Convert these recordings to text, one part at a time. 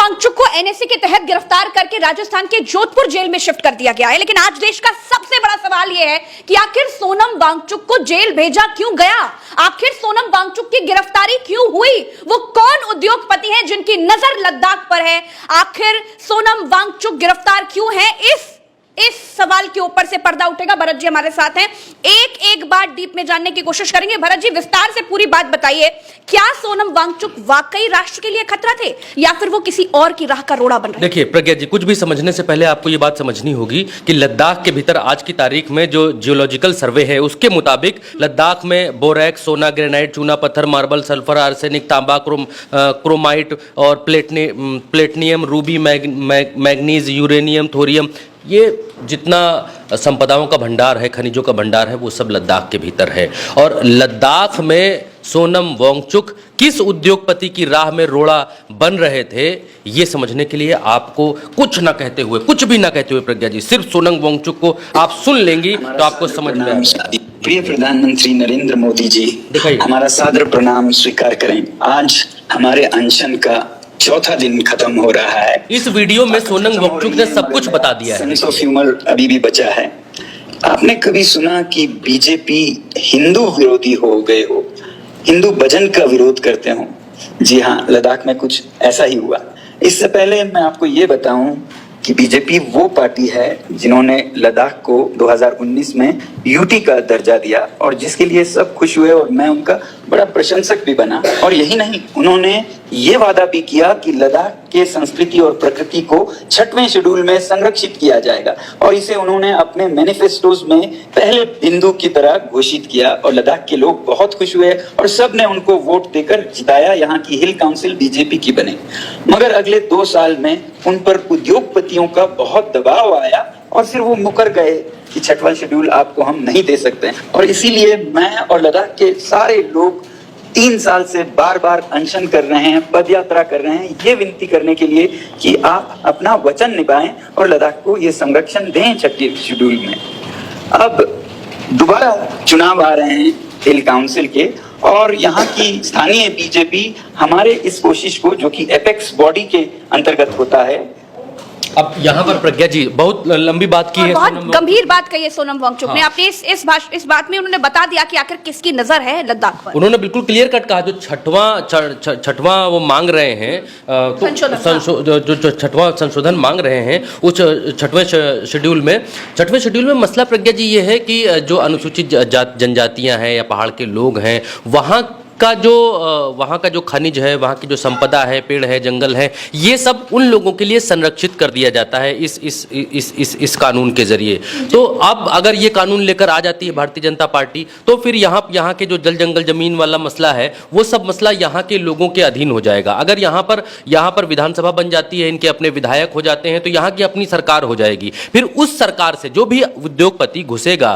वांगचुक को एनएसए के तहत गिरफ्तार करके राजस्थान के जोधपुर जेल में शिफ्ट कर दिया गया है। लेकिन आज देश का सबसे बड़ा सवाल यह है कि आखिर सोनम वांगचुक को जेल भेजा क्यों गया, आखिर सोनम वांगचुक की गिरफ्तारी क्यों हुई, वो कौन उद्योगपति हैं जिनकी नजर लद्दाख पर है, आखिर सोनम वांगचुक गिरफ्तार क्यों है, इस सवाल के ऊपर से पर्दा उठेगा। भरत जी हमारे साथ हैं, एक एक बात डीप में जानने की कोशिश करेंगे। भरत जी, विस्तार से पूरी बात बताइए, क्या सोनम वांगचुक वाकई राष्ट्र के लिए खतरा थे या फिर वो किसी और की राह का रोड़ा बन रहे? देखिए प्रज्ञा जी, कुछ भी समझने से पहले आपको ये बात समझनी होगी कि लद्दाख के भीतर आज की तारीख में जो जियोलॉजिकल सर्वे है उसके मुताबिक लद्दाख में बोरैक्स, सोना, ग्रेनाइट, चूना पत्थर, मार्बल, सल्फर, आर्सेनिक, तांबा, क्रोमाइट और platinum, Ruby, manganese, uranium, thorium, ये जितना संपदाओं का भंडार है, खनिजों का भंडार है, वो सब लद्दाख के भीतर है। और लद्दाख में सोनम वांगचुक किस उद्योगपति की राह में रोड़ा बन रहे थे, ये समझने के लिए आपको कुछ ना कहते हुए, कुछ भी ना कहते हुए प्रज्ञा जी, सिर्फ सोनम वांगचुक को आप सुन लेंगी तो आपको समझ में आएगा। प्रिय प्रधानमंत्री नरेंद्र मोदी जी, हमारा सादर प्रणाम स्वीकार करें। आज हमारे अनशन का चौथा दिन खत्म हो रहा है। इस वीडियो में सोनम वांगचुक ने सब कुछ बता दिया है। सेंस ऑफ ह्यूमर अभी भी बचा है। आपने कभी सुना कि बीजेपी हिंदू विरोधी हो गए हो, हिंदू भजन का विरोध करते हो? जी हाँ, लद्दाख में कुछ ऐसा ही हुआ। इससे पहले मैं आपको ये बताऊं कि बीजेपी वो पार्टी है जिन्होंने लद्दाख को 2019 में यूटी का दर्जा दिया और जिसके लिए सब खुश हुए और मैं उनका बड़ा प्रशंसक भी बना। और यही नहीं, उन्होंने ये वादा भी किया कि लद्दाख के संस्कृति और प्रकृति को 6वें शेड्यूल में संरक्षित किया जाएगा और इसे उन्होंने अपने मैनिफेस्टोज में पहले बिंदु की तरह घोषित किया और लद्दाख के लोग बहुत खुश हुए और सब ने उनको वोट देकर जिताया। यहाँ की हिल काउंसिल बीजेपी की बनी। मगर अगले 2 साल में उन पर उद्योगपतियों का बहुत दबाव आया और फिर वो मुकर गए कि 6वां शेड्यूल आपको हम नहीं दे सकते। और इसीलिए मैं और लद्दाख के सारे लोग 3 साल से बार बार अनशन कर रहे हैं, पदयात्रा कर रहे हैं, ये विनती करने के लिए कि आप अपना वचन निभाएं और लद्दाख को ये संरक्षण दें 6वें शेड्यूल में। अब दोबारा चुनाव आ रहे हैं हिल काउंसिल के और यहाँ की स्थानीय बीजेपी हमारे इस कोशिश को, जो कि एपेक्स बॉडी के अंतर्गत होता है। अब यहाँ पर प्रज्ञा जी बहुत लंबी बात की है, बहुत गंभीर बात कही है सोनम वांगचुक ने। आपने इस बात में उन्होंने बता दिया कि आखिर किसकी नजर है लद्दाख पर। उन्होंने बिल्कुल क्लियर कट कहा, जो छठवां वो मांग रहे हैं, जो छठवां संशोधन मांग रहे हैं उस 6वें शेड्यूल में मसला प्रज्ञा जी ये है कि जो अनुसूचित जनजातियां हैं या पहाड़ के लोग हैं, वहाँ का जो खनिज है, वहाँ की जो संपदा है, पेड़ है, जंगल है, ये सब उन लोगों के लिए संरक्षित कर दिया जाता है इस कानून के जरिए। तो अब अगर ये कानून लेकर आ जाती है भारतीय जनता पार्टी, तो फिर यहाँ के जो जल जंगल जमीन वाला मसला है, वो सब मसला यहाँ के लोगों के अधीन हो जाएगा। अगर यहाँ पर विधानसभा बन जाती है, इनके अपने विधायक हो जाते हैं, तो यहाँ की अपनी सरकार हो जाएगी। फिर उस सरकार से जो भी उद्योगपति घुसेगा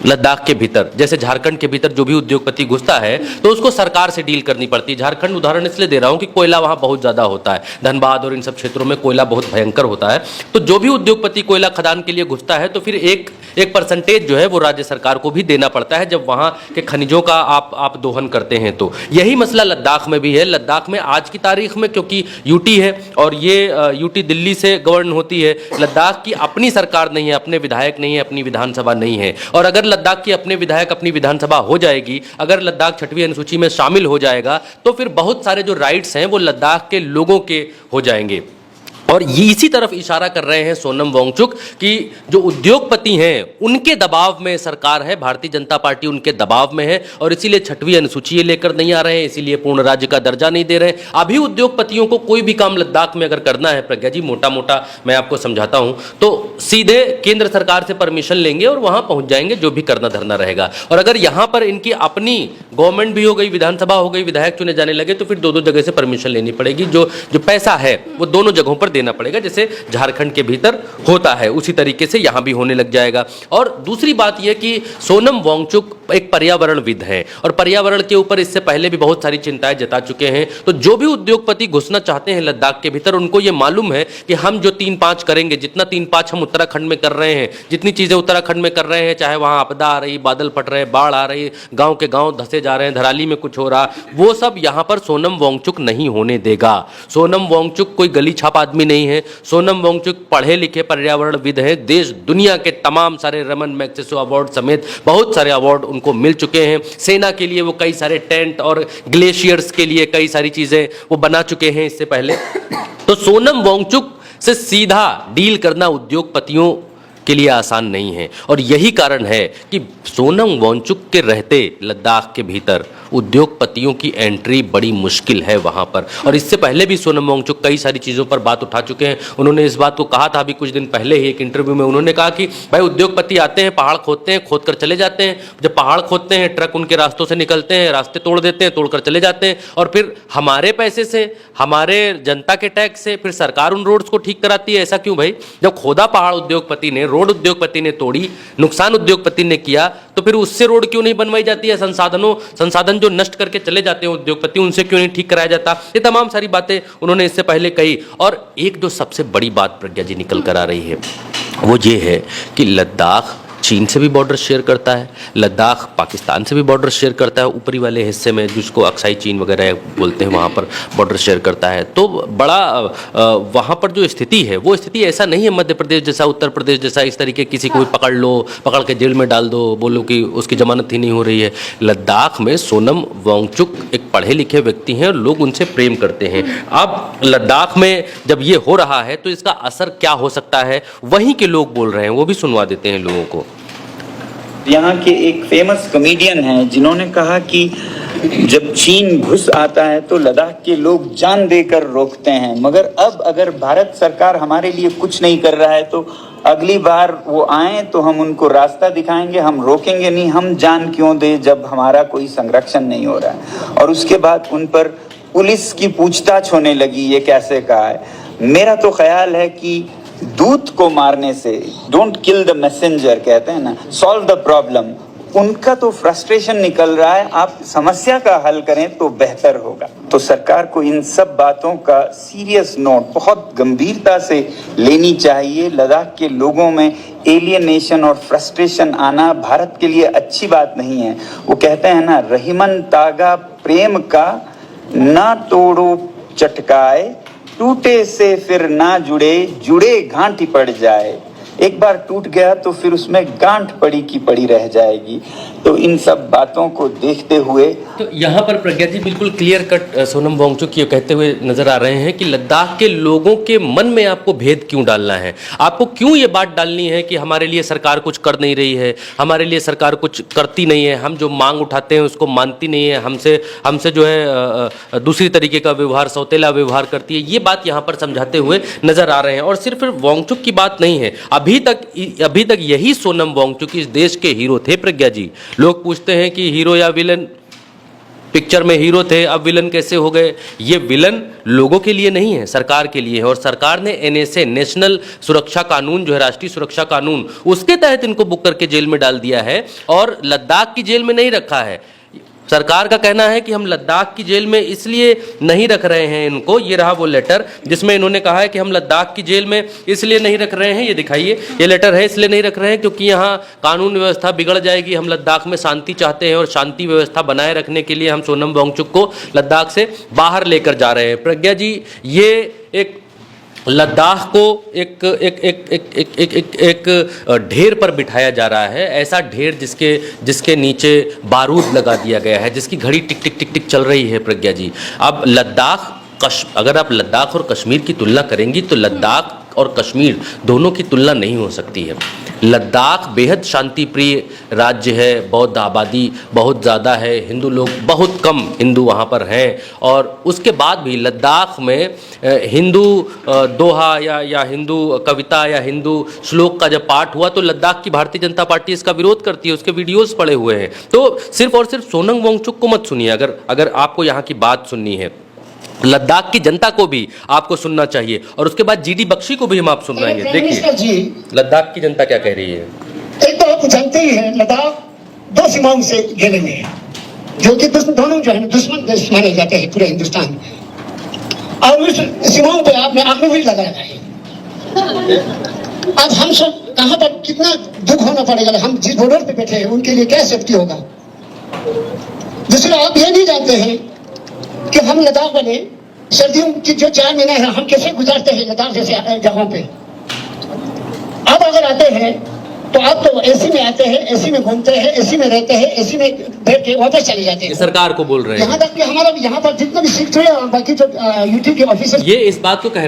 लद्दाख के भीतर, जैसे झारखंड के भीतर जो भी उद्योगपति घुसता है तो उसको सरकार से डील करनी पड़ती है। झारखंड उदाहरण इसलिए दे रहा हूं कि कोयला वहां बहुत ज्यादा होता है, धनबाद और इन सब क्षेत्रों में कोयला बहुत भयंकर होता है। तो जो भी उद्योगपति कोयला खदान के लिए घुसता है तो फिर एक परसेंटेज जो है वो राज्य सरकार को भी देना पड़ता है जब वहां के खनिजों का आप दोहन करते हैं। तो यही मसला लद्दाख में भी है। लद्दाख में आज की तारीख में, क्योंकि यूटी है और ये यूटी दिल्ली से गवर्न होती है, लद्दाख की अपनी सरकार नहीं है, अपने विधायक नहीं है, अपनी विधानसभा नहीं है। और अगर लद्दाख की अपने विधायक, अपनी विधानसभा हो जाएगी, अगर लद्दाख 6वीं अनुसूची में शामिल हो जाएगा, तो फिर बहुत सारे जो राइट्स हैं वो लद्दाख के लोगों के हो जाएंगे। और ये इसी तरफ इशारा कर रहे हैं सोनम वांगचुक कि जो उद्योगपति हैं उनके दबाव में सरकार है, भारतीय जनता पार्टी उनके दबाव में है और इसीलिए 6वीं अनुसूची लेकर नहीं आ रहे हैं, इसीलिए पूर्ण राज्य का दर्जा नहीं दे रहे हैं। अभी उद्योगपतियों को कोई भी काम लद्दाख में अगर करना है प्रज्ञा जी, मोटा मोटा मैं आपको समझाता हूं, तो सीधे केंद्र सरकार से परमिशन लेंगे और वहां पहुंच जाएंगे, जो भी करना धरना रहेगा। और अगर यहां पर इनकी अपनी गवर्नमेंट भी हो गई, विधानसभा हो गई, विधायक चुने जाने लगे, तो फिर 2-2 जगह से परमिशन लेनी पड़ेगी। जो पैसा है वो दोनों जगहों पर देना पड़ेगा, जैसे झारखंड के भीतर होता है उसी तरीके से यहां भी होने लग जाएगा। और दूसरी बात यह कि सोनम वांगचुक एक पर्यावरणविद हैं और पर्यावरण के ऊपर इससे पहले भी बहुत सारी चिंताएं जता चुके हैं। तो जो भी उद्योगपति घुसना चाहते हैं लद्दाख के भीतर, उनको ये मालूम है कि हम जो 3-5 करेंगे, जितना 3-5 हम उत्तराखंड में कर रहे हैं, जितनी चीज़ें उत्तराखंड में कर रहे हैं, चाहे वहाँ आपदा आ रही, बादल फट रहे, बाढ़ आ रही, गाँव के गाँव धंसे जा रहे हैं, धराली में कुछ हो रहा, वो सब यहाँ पर सोनम वांगचुक नहीं होने देगा। सोनम वांगचुक कोई गली छाप आदमी नहीं है। सोनम वांगचुक पढ़े लिखे पर्यावरणविद हैं। देश दुनिया के तमाम सारे रमन मैग्सेसे अवार्ड समेत बहुत सारे अवार्ड उनको मिल चुके हैं। सेना के लिए वो कई सारे टेंट और ग्लेशियर्स के लिए कई सारी चीज़ें वो बना चुके हैं इससे पहले। तो सोनम वांगचुक से सीधा डील करना उद्योगपतियों के लिए आसान नहीं है और यही कारण है कि सोनम वांगचुक के रहते लद्दाख के भीतर उद्योगपतियों की एंट्री बड़ी मुश्किल है वहाँ पर। और इससे पहले भी सोनम वांगचुक कई सारी चीज़ों पर बात उठा चुके हैं। उन्होंने इस बात को कहा था अभी कुछ दिन पहले ही एक इंटरव्यू में, उन्होंने कहा कि भाई उद्योगपति आते हैं, पहाड़ खोदते हैं, खोद कर चले जाते हैं। जब पहाड़ खोदते हैं, ट्रक उनके रास्तों से निकलते हैं, रास्ते तोड़ देते हैं, तोड़कर चले जाते हैं और फिर हमारे पैसे से, हमारे जनता के टैक्स से फिर सरकार उन रोड्स को ठीक कराती है। ऐसा क्यों भाई? जब खोदा पहाड़ उद्योगपति ने, रोड उद्योगपति ने तोड़ी, नुकसान उद्योगपति ने किया, तो फिर उससे रोड क्यों नहीं बनवाई जाती है? संसाधन जो नष्ट करके चले जाते हैं उद्योगपति, उनसे क्यों नहीं ठीक कराया जाता? ये तमाम सारी बातें उन्होंने इससे पहले कही। और एक जो सबसे बड़ी बात प्रज्ञा जी निकल कर आ रही है वो ये है कि लद्दाख चीन से भी बॉर्डर शेयर करता है, लद्दाख पाकिस्तान से भी बॉर्डर शेयर करता है, ऊपरी वाले हिस्से में जिसको अक्साई चीन वगैरह बोलते हैं वहाँ पर बॉर्डर शेयर करता है। तो बड़ा वहाँ पर जो स्थिति है वो स्थिति ऐसा नहीं है मध्य प्रदेश जैसा, उत्तर प्रदेश जैसा, इस तरीके किसी को भी पकड़ लो, पकड़ के जेल में डाल दो, बोलो कि उसकी जमानत ही नहीं हो रही है। लद्दाख में सोनम वांगचुक एक पढ़े लिखे व्यक्ति हैं और लोग उनसे प्रेम करते हैं। अब लद्दाख में जब ये हो रहा है तो इसका असर क्या हो सकता है, वहीं के लोग बोल रहे हैं, वो भी सुनवा देते हैं लोगों को। यहाँ के एक फेमस कॉमेडियन हैं जिन्होंने कहा कि जब चीन घुस आता है तो लद्दाख के लोग जान देकर रोकते हैं, मगर अब अगर भारत सरकार हमारे लिए कुछ नहीं कर रहा है तो अगली बार वो आए तो हम उनको रास्ता दिखाएंगे, हम रोकेंगे नहीं। हम जान क्यों दे जब हमारा कोई संरक्षण नहीं हो रहा है। और उसके बाद उन पर पुलिस की पूछताछ होने लगी, ये कैसे कहा है। मेरा तो ख्याल है कि दूत को मारने से, डोंट किल द मैसेंजर कहते हैं ना, सॉल्व द प्रॉब्लम। उनका तो फ्रस्ट्रेशन निकल रहा है, आप समस्या का हल करें तो बेहतर होगा। तो सरकार को इन सब बातों का सीरियस नोट बहुत गंभीरता से लेनी चाहिए। लद्दाख के लोगों में एलियनेशन और फ्रस्ट्रेशन आना भारत के लिए अच्छी बात नहीं है। वो कहते हैं ना, रहीमन तागा प्रेम का ना तोड़ो चटकाए, टूटे से फिर ना जुड़े, जुड़े गांठ पड़ जाए। एक बार टूट गया तो फिर उसमें गांठ पड़ी की पड़ी रह जाएगी। तो इन सब बातों को देखते हुए तो यहाँ पर प्रज्ञा जी बिल्कुल क्लियर कट सोनम वांगचुक ये कहते हुए नजर आ रहे हैं कि लद्दाख के लोगों के मन में आपको भेद क्यों डालना है, आपको क्यों ये बात डालनी है कि हमारे लिए सरकार कुछ कर नहीं रही है, हमारे लिए सरकार कुछ करती नहीं है, हम जो मांग उठाते हैं उसको मानती नहीं है, हमसे जो है दूसरी तरीके का व्यवहार, सौतेला व्यवहार करती है। ये बात यहाँ पर समझाते हुए नजर आ रहे हैं। और सिर्फ वांगचुक की बात नहीं है, अभी तक यही सोनम वांगचुक इस देश के हीरो थे। प्रज्ञा जी, लोग पूछते हैं कि हीरो या विलन, पिक्चर में हीरो थे अब विलन कैसे हो गए? ये विलन लोगों के लिए नहीं है, सरकार के लिए है। और सरकार ने NSA, नेशनल सुरक्षा कानून जो है, राष्ट्रीय सुरक्षा कानून, उसके तहत इनको बुक करके जेल में डाल दिया है और लद्दाख की जेल में नहीं रखा है। सरकार का कहना है कि हम लद्दाख की जेल में इसलिए नहीं रख रहे हैं इनको, ये रहा वो लेटर जिसमें इन्होंने कहा है कि हम लद्दाख की जेल में इसलिए नहीं रख रहे हैं, ये दिखाइए, ये लेटर है, इसलिए नहीं रख रहे हैं क्योंकि यहाँ कानून व्यवस्था बिगड़ जाएगी, हम लद्दाख में शांति चाहते हैं और शांति व्यवस्था बनाए रखने के लिए हम सोनम वांगचुक को लद्दाख से बाहर लेकर जा रहे हैं। प्रज्ञा जी, ये एक लद्दाख को एक ढेर पर बिठाया जा रहा है, ऐसा ढेर जिसके नीचे बारूद लगा दिया गया है, जिसकी घड़ी टिक टिक टिक टिक चल रही है। प्रज्ञा जी, अब अगर आप लद्दाख और कश्मीर की तुलना करेंगी तो लद्दाख और कश्मीर दोनों की तुलना नहीं हो सकती है। लद्दाख बेहद शांति प्रिय राज्य है, बौद्ध आबादी बहुत ज़्यादा है, हिंदू लोग बहुत कम हिंदू वहाँ पर हैं और उसके बाद भी लद्दाख में हिंदू दोहा या हिंदू कविता या हिंदू श्लोक का जब पाठ हुआ तो लद्दाख की भारतीय जनता पार्टी इसका विरोध करती है, उसके वीडियोस पड़े हुए हैं। तो सिर्फ और सिर्फ सोनम वांगचुक को मत सुनिए, अगर आपको यहाँ की बात सुननी है, लद्दाख की जनता को भी आपको सुनना चाहिए। और उसके बाद GD बख्शी को भी हम आप सुनाएंगे। देखिए लद्दाख की जनता क्या कह रही है। एक तो आप जानते ही हैं, लद्दाख दो सीमाओं से घेरे हुए हैं, जो कि दोनों जो है दुश्मन देश माने जाते हैं पूरे हिंदुस्तान में, और उस सीमाओं पे आपने आग्रह लगा रखा है। अब हम सब कहाँ पर कितना दुख होना पड़ेगा, हम जिस बॉर्डर पे बैठे हैं उनके लिए क्या सेफ्टी होगा। दूसरा, आप ये नहीं जानते हैं कि हम लद्दाख वाले सर्दियों की जो 4 महीने हैं हम कैसे गुजारते हैं लद्दाख जैसे जगहों पे। अब अगर आते हैं तो आप तो एसी में आते हैं, एसी में घूमते हैं, एसी में रहते हैं, एसी में बैठ के वापस चले जाते हैं। सरकार को बोल रहे हैं, यहाँ तक कि हमारा यहाँ पर जितने भी सेक्टर है और बाकी जो यूटी के ऑफिसर, ये इस बात को कह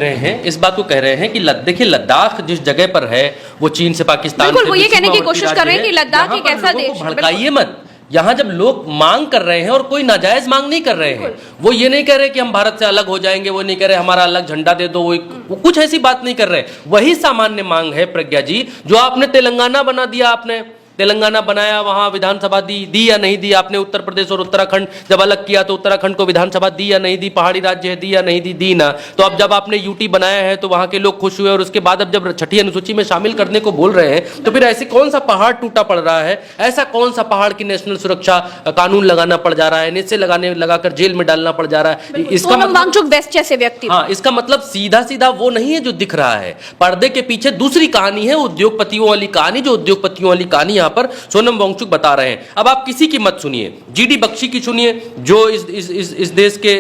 रहे हैं कि देखिए लद्दाख जिस जगह पर है वो चीन से, पाकिस्तान बिल्कुल, से वो ये कहने की सीमावर्ती कोशिश कर रहे हैं राज्य कि है। लद्दाख यहाँ एक पर ऐसा लोगों को देश, भड़काइए मत। यहाँ जब लोग मांग कर रहे हैं और कोई नाजायज मांग नहीं कर रहे हैं, वो ये नहीं कह रहे कि हम भारत से अलग हो जाएंगे, वो नहीं कह रहे हमारा अलग झंडा दे दो, वो कुछ ऐसी बात नहीं कर रहे। वही सामान्य मांग है प्रज्ञा जी, जो आपने तेलंगाना बना दिया, आपने तेलंगाना बनाया, वहां विधानसभा दी या नहीं दी आपने। उत्तर प्रदेश और उत्तराखंड जब अलग किया तो उत्तराखंड को विधानसभा दी या नहीं दी, पहाड़ी राज्य है दी या नहीं दी ना। तो अब जब आपने यूटी बनाया है तो वहां के लोग खुश हुए, और उसके बाद अब जब छठी अनुसूची में शामिल करने को बोल रहे हैं तो फिर ऐसे कौन सा पहाड़ टूटा पड़ रहा है, ऐसा कौन सा पहाड़ की नेशनल सुरक्षा कानून लगाना पड़ जा रहा है, नीचे लगाकर जेल में डालना पड़ जा रहा है। इसका सोनम वांगचुक वेस्ट जैसे व्यक्ति, हाँ, इसका मतलब सीधा सीधा वो नहीं है जो दिख रहा है, पर्दे के पीछे दूसरी कहानी है, उद्योगपतियों वाली कहानी। जो उद्योगपतियों वाली कहानी यहाँ पर सोनम वांगचुक बता रहे हैं। अब आप किसी की मत सुनिए, जीडी बख्शी की सुनिए, जो इस देश के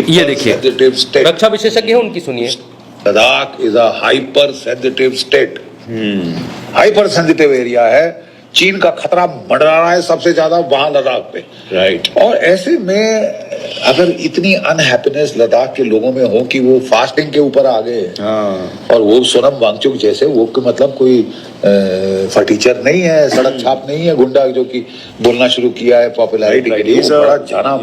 ये देखिए रक्षा विशेषज्ञ हैं, उनकी सुनिए। Ladakh is a hyper sensitive state, hyper sensitive area है। चीन का खतरा मंडरा रहा है सबसे ज्यादा वहां लद्दाख पे, राइट। और ऐसे में अगर इतनी अनहैप्पीनेस लद्दाख के लोगों में हो कि वो फास्टिंग के ऊपर आ गए, और वो सोनम वांगचुक जैसे, वो मतलब कोई फटीचर नहीं है, सड़क छाप नहीं है, गुंडा जो कि बोलना शुरू किया है पॉपुलैरिटी के लिए, बड़ा जाना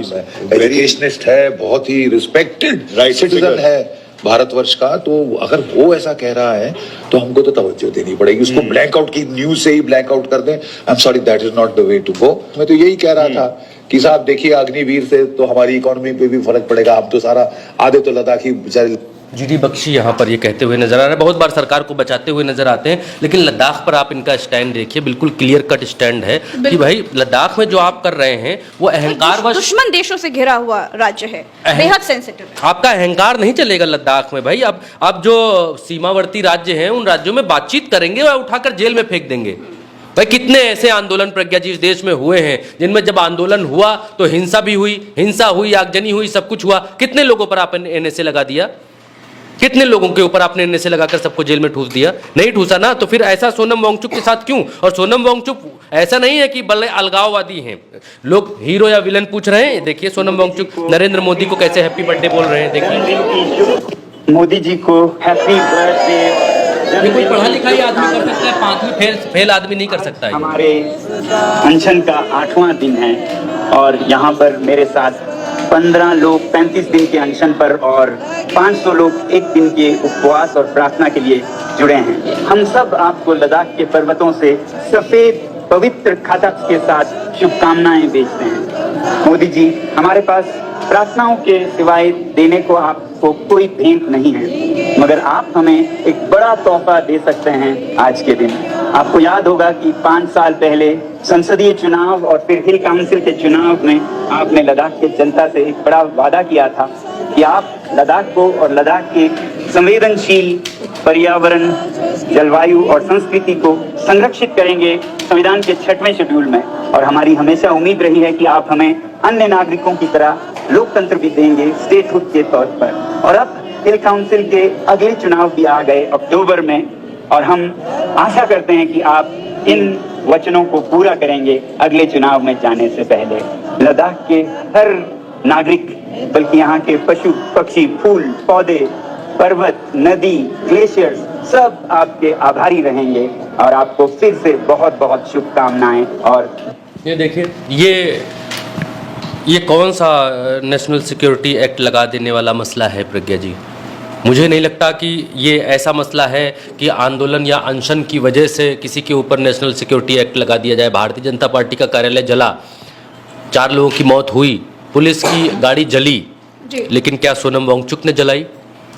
एजुकेशनिस्ट है, बहुत ही रिस्पेक्टेड सिटीजन है भारतवर्ष का। तो अगर वो ऐसा कह रहा है तो हमको तो तवज्जो देनी पड़ेगी। उसको ब्लैंक आउट की न्यूज से ही ब्लैंक आउट कर दें, I am sorry, that is not the way to go. मैं तो यही कह रहा था कि साहब देखिए, अग्निवीर से तो हमारी इकोनॉमी पे भी फर्क पड़ेगा। अब तो सारा आधे तो लद्दाखी बेचारे। जीडी बख्शी यहाँ पर ये कहते हुए नजर आ रहे हैं, बहुत बार सरकार को बचाते हुए नजर आते हैं, लेकिन लद्दाख पर आप इनका स्टैंड देखिए, बिल्कुल क्लियर कट स्टैंड है कि भाई लद्दाख में जो आप कर रहे हैं वो अहंकार व दुश्मन देशों से घिरा हुआ राज्य है, बेहद सेंसिटिव है। आपका अहंकार नहीं चलेगा लद्दाख में भाई। अब जो सीमावर्ती राज्य हैं उन राज्यों में बातचीत करेंगे और उठाकर जेल में फेंक देंगे। भाई कितने ऐसे आंदोलन प्रज्ञा जी इस देश में हुए हैं जिनमें जब आंदोलन हुआ तो हिंसा भी हुई, आगजनी हुई, सब कुछ हुआ। कितने लोगों पर आपने एनएसए लगा दिया, कितने लोगों के ऊपर आपने एनएसए लगाकर सबको जेल में ठूस दिया? नहीं ठूसा ना। तो फिर ऐसा सोनम वांगचुक के साथ क्यों? और सोनम वांगचुक ऐसा नहीं है कि बल्ले अलगाववादी हैं, लोग हीरो या विलन पूछ रहे हैं। देखिए सोनम वांगचुक नरेंद्र मोदी को कैसे हैप्पी बर्थडे बोल रहे हैं, देखिए। मोदी जी को हैप्पी बर्थडे। कोई पढ़ा लिखा ही आदमी कर सकता है, 5वीं फेल आदमी नहीं कर सकता है। हमारे अनशन का 8वां दिन है और यहाँ पर मेरे साथ 15 लोग 35 दिन के अनशन पर और 500 लोग 1 दिन के उपवास और प्रार्थना के लिए जुड़े हैं। हम सब आपको लद्दाख के पर्वतों से सफेद पवित्र खातक के साथ शुभकामनाएं भेजते हैं। मोदी जी, हमारे पास प्रार्थनाओं के सिवाय देने को आपको कोई भेंट नहीं है, मगर आप हमें एक बड़ा तोहफा दे सकते हैं आज के दिन। आपको याद होगा कि 5 साल पहले संसदीय चुनाव और फिर हिल काउंसिल के चुनाव में आपने लद्दाख के जनता से एक बड़ा वादा किया था कि आप लद्दाख को और लद्दाख के संवेदनशील पर्यावरण, जलवायु और संस्कृति को संरक्षित करेंगे संविधान के 6वें शेड्यूल में। और हमारी हमेशा उम्मीद रही है कि आप हमें अन्य नागरिकों की तरह लोकतंत्र भी देंगे स्टेटहुड के तौर पर। और अब हिल काउंसिल के अगले चुनाव भी आ गए अक्टूबर में, और हम आशा करते हैं कि आप इन वचनों को पूरा करेंगे अगले चुनाव में जाने से पहले। लद्दाख के हर नागरिक, बल्कि यहाँ के पशु पक्षी, फूल पौधे, पर्वत, नदी, ग्लेशियर्स सब आपके आभारी रहेंगे और आपको फिर से बहुत बहुत शुभकामनाएं। और ये देखिए, ये कौन सा नेशनल सिक्योरिटी एक्ट लगा देने वाला मसला है प्रज्ञा जी? मुझे नहीं लगता कि ये ऐसा मसला है कि आंदोलन या अनशन की वजह से किसी के ऊपर नेशनल सिक्योरिटी एक्ट लगा दिया जाए। भारतीय जनता पार्टी का कार्यालय जला, 4 लोगों की मौत हुई, पुलिस की गाड़ी जली, लेकिन क्या सोनम वांगचुक ने जलाई?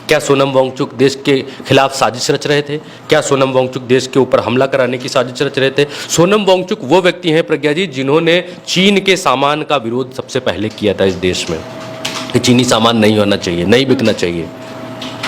क्या सोनम वांगचुक देश के खिलाफ साजिश रच रहे थे? क्या सोनम वांगचुक देश के ऊपर हमला कराने की साजिश रच रहे थे? सोनम वांगचुक वो व्यक्ति हैं प्रज्ञा जी जिन्होंने चीन के सामान का विरोध सबसे पहले किया था इस देश में कि चीनी सामान नहीं होना चाहिए, नहीं बिकना चाहिए।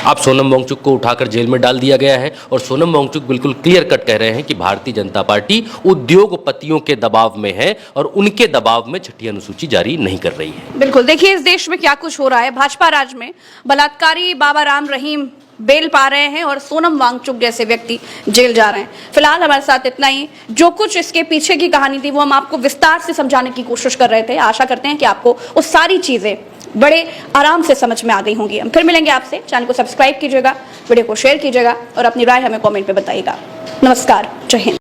अब सोनम वांगचुक को उठाकर जेल में डाल दिया गया है और सोनम वांगचुक बिल्कुल क्लियर कट कह रहे हैं कि भारतीय जनता पार्टी उद्योगपतियों के दबाव में है और उनके दबाव में छठी अनुसूची जारी नहीं कर रही है। बिल्कुल, देखिए इस देश में क्या कुछ हो रहा है। भाजपा राज में बलात्कारी बाबा राम रहीम बेल पा रहे हैं और सोनम वांगचुक जैसे व्यक्ति जेल जा रहे हैं। फिलहाल हमारे साथ इतना ही। जो कुछ इसके पीछे की कहानी थी वो हम आपको विस्तार से समझाने की कोशिश कर रहे थे। आशा करते हैं कि आपको वो सारी चीजें बड़े आराम से समझ में आ गई होंगी। हम फिर मिलेंगे आपसे। चैनल को सब्सक्राइब कीजिएगा, वीडियो को शेयर कीजिएगा और अपनी राय हमें कमेंट में बताइएगा। नमस्कार, जय हिंद।